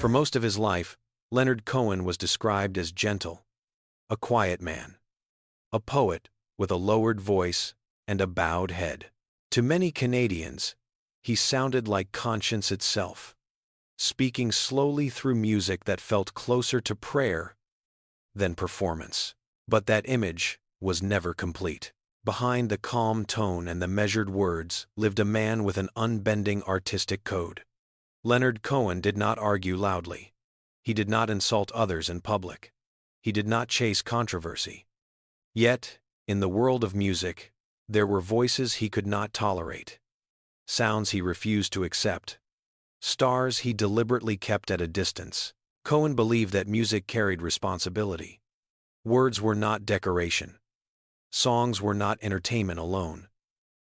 For most of his life, Leonard Cohen was described as gentle, a quiet man, a poet with a lowered voice and a bowed head. To many Canadians, he sounded like conscience itself, speaking slowly through music that felt closer to prayer than performance. But that image was never complete. Behind the calm tone and the measured words lived a man with an unbending artistic code. Leonard Cohen did not argue loudly. He did not insult others in public. He did not chase controversy. Yet, in the world of music, there were voices he could not tolerate, sounds he refused to accept, stars he deliberately kept at a distance. Cohen believed that music carried responsibility. Words were not decoration. Songs were not entertainment alone.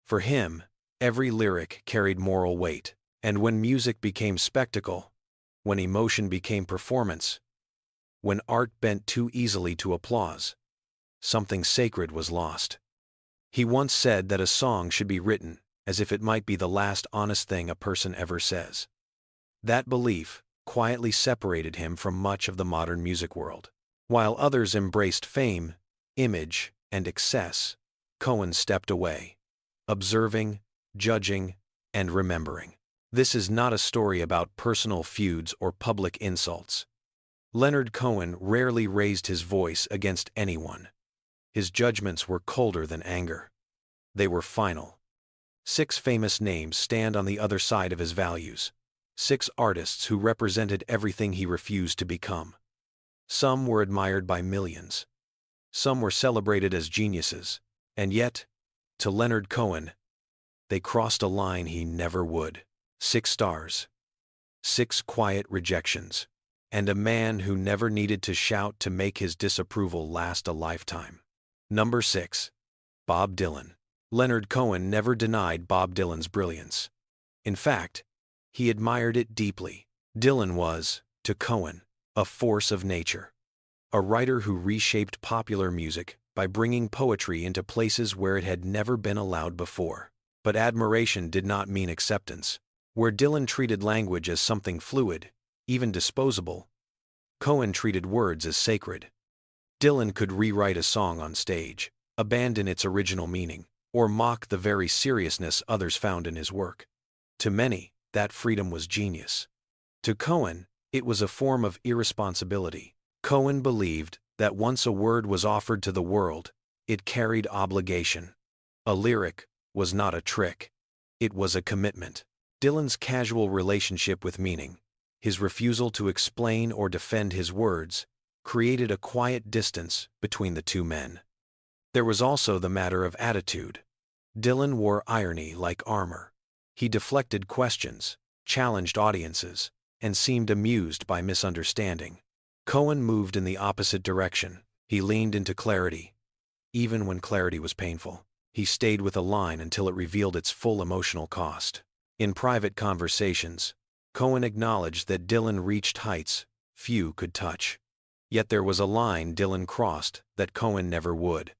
For him, every lyric carried moral weight. And when music became spectacle, when emotion became performance, when art bent too easily to applause, something sacred was lost. He once said that a song should be written as if it might be the last honest thing a person ever says. That belief quietly separated him from much of the modern music world. While others embraced fame, image, and excess, Cohen stepped away, observing, judging, and remembering. This is not a story about personal feuds or public insults. Leonard Cohen rarely raised his voice against anyone. His judgments were colder than anger. They were final. 6 famous names stand on the other side of his values. 6 artists who represented everything he refused to become. Some were admired by millions. Some were celebrated as geniuses. And yet, to Leonard Cohen, they crossed a line he never would. 6 stars. 6 quiet rejections. And a man who never needed to shout to make his disapproval last a lifetime. Number 6. Bob Dylan. Leonard Cohen never denied Bob Dylan's brilliance. In fact, he admired it deeply. Dylan was, to Cohen, a force of nature. A writer who reshaped popular music by bringing poetry into places where it had never been allowed before. But admiration did not mean acceptance. Where Dylan treated language as something fluid, even disposable, Cohen treated words as sacred. Dylan could rewrite a song on stage, abandon its original meaning, or mock the very seriousness others found in his work. To many, that freedom was genius. To Cohen, it was a form of irresponsibility. Cohen believed that once a word was offered to the world, it carried obligation. A lyric was not a trick. It was a commitment. Dylan's casual relationship with meaning, his refusal to explain or defend his words, created a quiet distance between the two men. There was also the matter of attitude. Dylan wore irony like armor. He deflected questions, challenged audiences, and seemed amused by misunderstanding. Cohen moved in the opposite direction. He leaned into clarity. Even when clarity was painful, he stayed with a line until it revealed its full emotional cost. In private conversations, Cohen acknowledged that Dylan reached heights few could touch. Yet there was a line Dylan crossed that Cohen never would.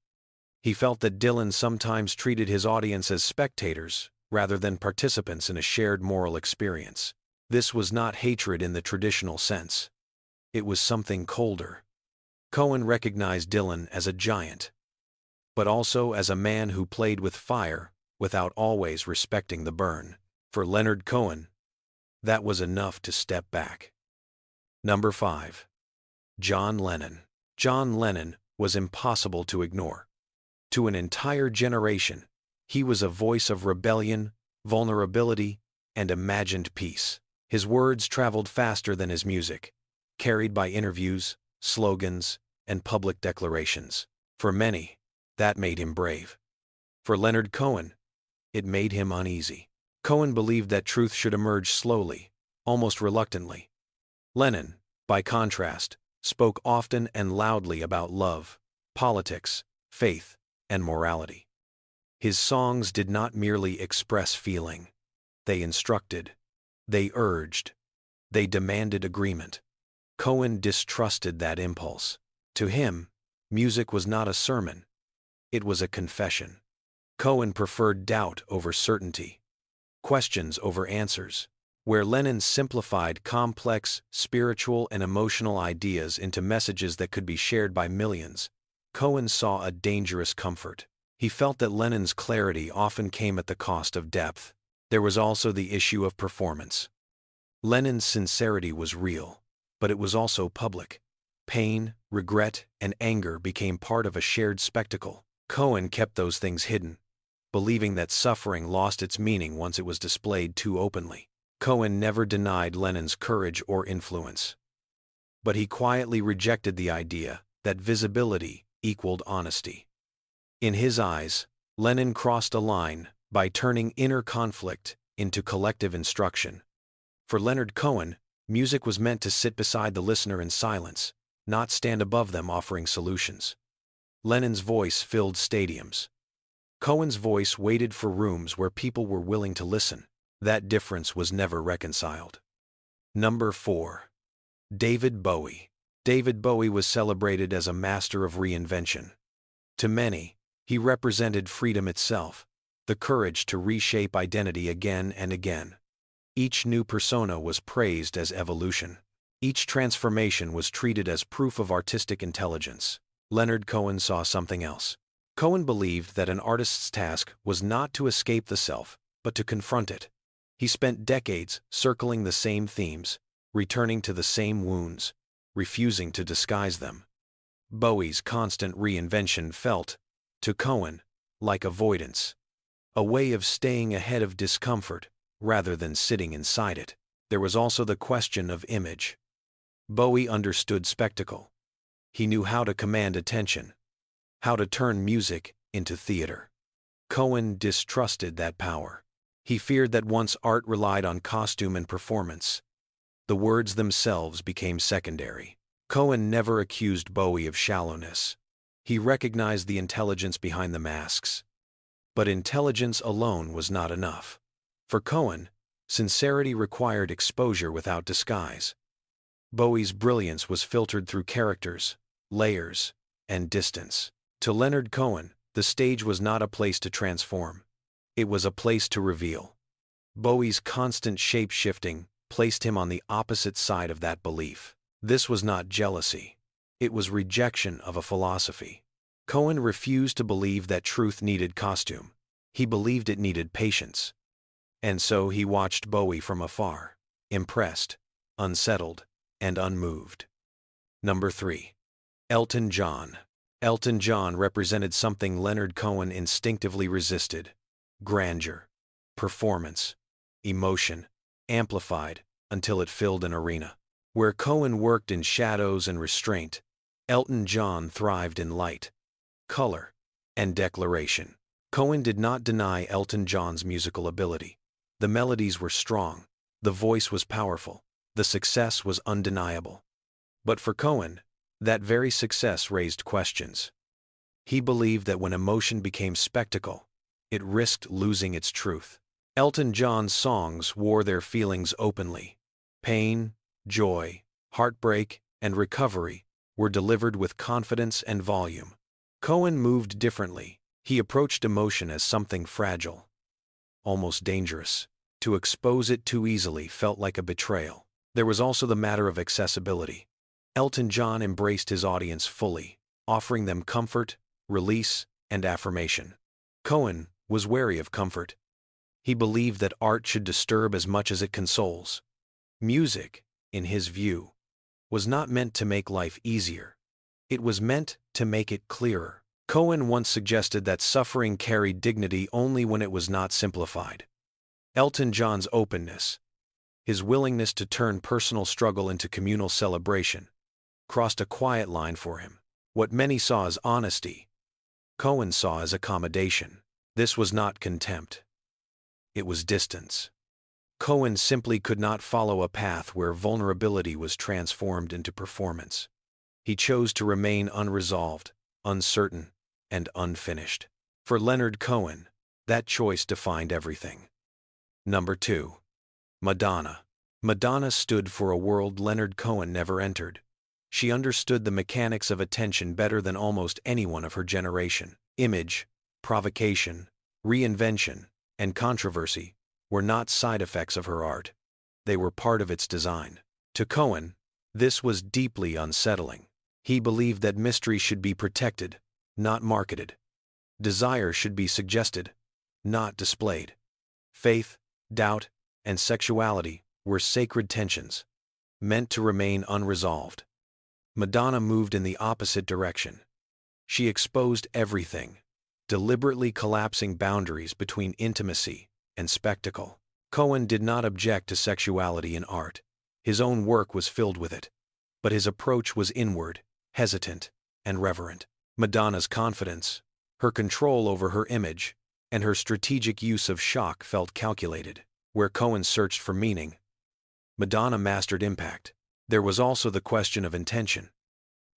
He felt that Dylan sometimes treated his audience as spectators rather than participants in a shared moral experience. This was not hatred in the traditional sense. It was something colder. Cohen recognized Dylan as a giant, but also as a man who played with fire without always respecting the burn. For Leonard Cohen, that was enough to step back. Number 5. John Lennon. John Lennon was impossible to ignore. To an entire generation, he was a voice of rebellion, vulnerability, and imagined peace. His words traveled faster than his music, carried by interviews, slogans, and public declarations. For many, that made him brave. For Leonard Cohen, it made him uneasy. Cohen believed that truth should emerge slowly, almost reluctantly. Lennon, by contrast, spoke often and loudly about love, politics, faith, and morality. His songs did not merely express feeling. They instructed. They urged. They demanded agreement. Cohen distrusted that impulse. To him, music was not a sermon. It was a confession. Cohen preferred doubt over certainty, questions over answers, Where Lennon simplified complex, spiritual and emotional ideas into messages that could be shared by millions, Cohen saw a dangerous comfort. He felt that Lennon's clarity often came at the cost of depth. There was also the issue of performance. Lennon's sincerity was real, but it was also public. Pain, regret, and anger became part of a shared spectacle. Cohen kept those things hidden, believing that suffering lost its meaning once it was displayed too openly. Cohen never denied Lennon's courage or influence, but he quietly rejected the idea that visibility equaled honesty. In his eyes, Lennon crossed a line by turning inner conflict into collective instruction. For Leonard Cohen, music was meant to sit beside the listener in silence, not stand above them offering solutions. Lennon's voice filled stadiums. Cohen's voice waited for rooms where people were willing to listen. That difference was never reconciled. Number 4. David Bowie. David Bowie was celebrated as a master of reinvention. To many, he represented freedom itself, the courage to reshape identity again and again. Each new persona was praised as evolution. Each transformation was treated as proof of artistic intelligence. Leonard Cohen saw something else. Cohen believed that an artist's task was not to escape the self, but to confront it. He spent decades circling the same themes, returning to the same wounds, refusing to disguise them. Bowie's constant reinvention felt, to Cohen, like avoidance, a way of staying ahead of discomfort rather than sitting inside it. There was also the question of image. Bowie understood spectacle. He knew how to command attention, how to turn music into theater. Cohen distrusted that power. He feared that once art relied on costume and performance, the words themselves became secondary. Cohen never accused Bowie of shallowness. He recognized the intelligence behind the masks. But intelligence alone was not enough. For Cohen, sincerity required exposure without disguise. Bowie's brilliance was filtered through characters, layers, and distance. To Leonard Cohen, the stage was not a place to transform. It was a place to reveal. Bowie's constant shape-shifting placed him on the opposite side of that belief. This was not jealousy. It was rejection of a philosophy. Cohen refused to believe that truth needed costume. He believed it needed patience. And so he watched Bowie from afar, impressed, unsettled, and unmoved. Number 3. Elton John. Elton John represented something Leonard Cohen instinctively resisted: grandeur, performance, emotion, amplified until it filled an arena. Where Cohen worked in shadows and restraint, Elton John thrived in light, color, and declaration. Cohen did not deny Elton John's musical ability. The melodies were strong, the voice was powerful, the success was undeniable. But for Cohen, that very success raised questions. He believed that when emotion became spectacle, it risked losing its truth. Elton John's songs wore their feelings openly. Pain, joy, heartbreak, and recovery were delivered with confidence and volume. Cohen moved differently. He approached emotion as something fragile, almost dangerous. To expose it too easily felt like a betrayal. There was also the matter of accessibility. Elton John embraced his audience fully, offering them comfort, release, and affirmation. Cohen was wary of comfort. He believed that art should disturb as much as it consoles. Music, in his view, was not meant to make life easier. It was meant to make it clearer. Cohen once suggested that suffering carried dignity only when it was not simplified. Elton John's openness, his willingness to turn personal struggle into communal celebration, crossed a quiet line for him. What many saw as honesty, Cohen saw as accommodation. This was not contempt. It was distance. Cohen simply could not follow a path where vulnerability was transformed into performance. He chose to remain unresolved, uncertain, and unfinished. For Leonard Cohen, that choice defined everything. Number 2. Madonna. Madonna stood for a world Leonard Cohen never entered. She understood the mechanics of attention better than almost anyone of her generation. Image, provocation, reinvention, and controversy were not side effects of her art. they were part of its design. To Cohen, this was deeply unsettling. He believed that mystery should be protected, not marketed. Desire should be suggested, not displayed. Faith, doubt, and sexuality were sacred tensions, meant to remain unresolved. Madonna moved in the opposite direction. She exposed everything, deliberately collapsing boundaries between intimacy and spectacle. Cohen did not object to sexuality in art. His own work was filled with it. But his approach was inward, hesitant, and reverent. Madonna's confidence, her control over her image, and her strategic use of shock felt calculated. Where Cohen searched for meaning, Madonna mastered impact. There was also the question of intention.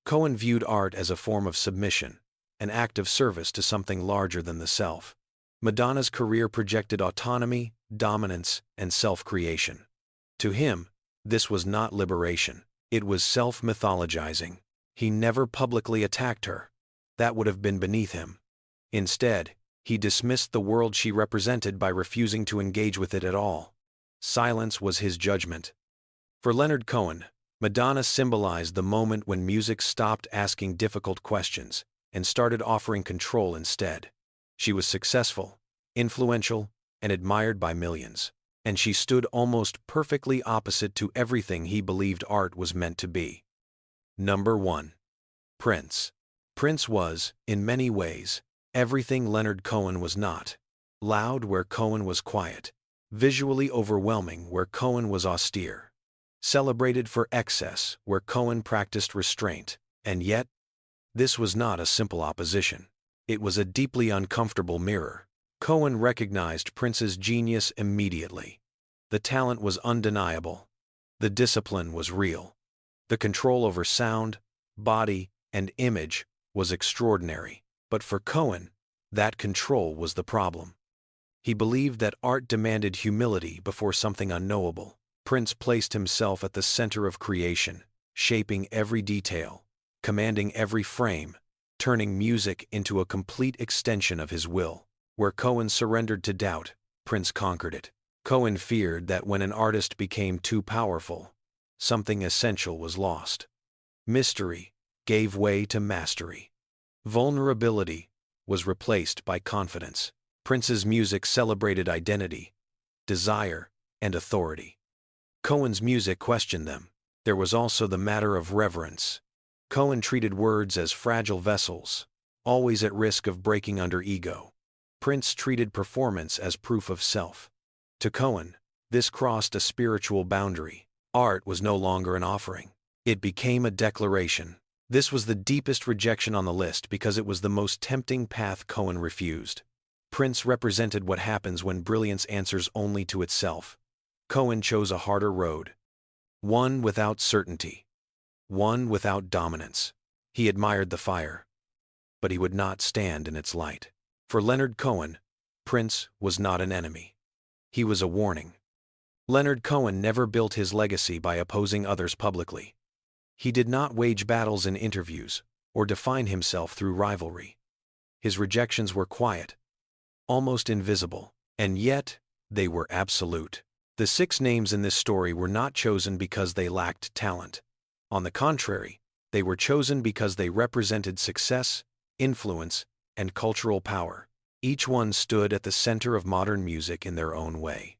Cohen viewed art as a form of submission, an act of service to something larger than the self. Madonna's career projected autonomy, dominance, and self-creation. To him, this was not liberation. It was self-mythologizing. He never publicly attacked her. That would have been beneath him. Instead, he dismissed the world she represented by refusing to engage with it at all. Silence was his judgment. For Leonard Cohen, Madonna symbolized the moment when music stopped asking difficult questions and started offering control instead. She was successful, influential, and admired by millions, and she stood almost perfectly opposite to everything he believed art was meant to be. Number 1. Prince. Prince was, in many ways, everything Leonard Cohen was not. Loud where Cohen was quiet. Visually overwhelming where Cohen was austere. Celebrated for excess where Cohen practiced restraint. And yet, this was not a simple opposition. It was a deeply uncomfortable mirror. Cohen recognized Prince's genius immediately. The talent was undeniable. The discipline was real. The control over sound, body, and image was extraordinary. But for Cohen, that control was the problem. He believed that art demanded humility before something unknowable. Prince placed himself at the center of creation, shaping every detail, commanding every frame, turning music into a complete extension of his will. Where Cohen surrendered to doubt, Prince conquered it. Cohen feared that when an artist became too powerful, something essential was lost. Mystery gave way to mastery. Vulnerability was replaced by confidence. Prince's music celebrated identity, desire, and authority. Cohen's music questioned them. There was also the matter of reverence. Cohen treated words as fragile vessels, always at risk of breaking under ego. Prince treated performance as proof of self. To Cohen, this crossed a spiritual boundary. Art was no longer an offering. It became a declaration. This was the deepest rejection on the list because it was the most tempting path Cohen refused. Prince represented what happens when brilliance answers only to itself. Cohen chose a harder road. One without certainty. One without dominance. He admired the fire, but he would not stand in its light. For Leonard Cohen, Prince was not an enemy. He was a warning. Leonard Cohen never built his legacy by opposing others publicly. He did not wage battles in interviews or define himself through rivalry. His rejections were quiet, almost invisible, and yet they were absolute. The 6 names in this story were not chosen because they lacked talent. On the contrary, they were chosen because they represented success, influence, and cultural power. Each one stood at the center of modern music in their own way.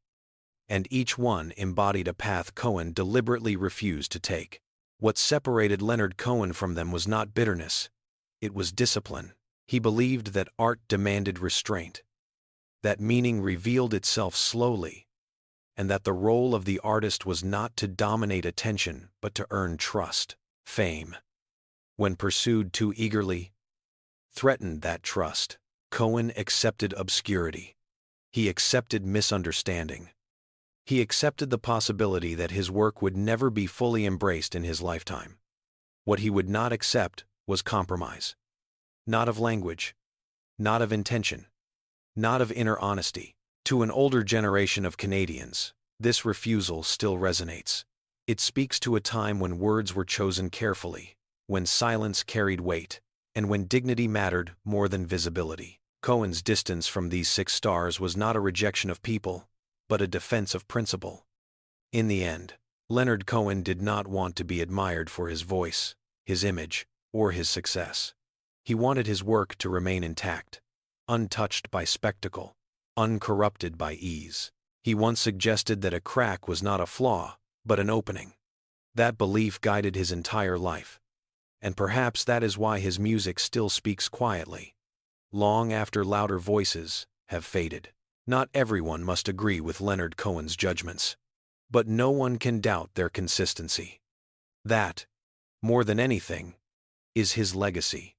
And each one embodied a path Cohen deliberately refused to take. What separated Leonard Cohen from them was not bitterness. It was discipline. He believed that art demanded restraint, that meaning revealed itself slowly, and that the role of the artist was not to dominate attention but to earn trust. Fame, when pursued too eagerly, threatened that trust. Cohen accepted obscurity. He accepted misunderstanding. He accepted the possibility that his work would never be fully embraced in his lifetime. What he would not accept was compromise. Not of language, not of intention, not of inner honesty. To an older generation of Canadians, this refusal still resonates. It speaks to a time when words were chosen carefully, when silence carried weight, and when dignity mattered more than visibility. Cohen's distance from these 6 stars was not a rejection of people, but a defense of principle. In the end, Leonard Cohen did not want to be admired for his voice, his image, or his success. He wanted his work to remain intact, untouched by spectacle, uncorrupted by ease. He once suggested that a crack was not a flaw, but an opening. That belief guided his entire life. And perhaps that is why his music still speaks quietly, long after louder voices have faded. Not everyone must agree with Leonard Cohen's judgments, but no one can doubt their consistency. That, more than anything, is his legacy.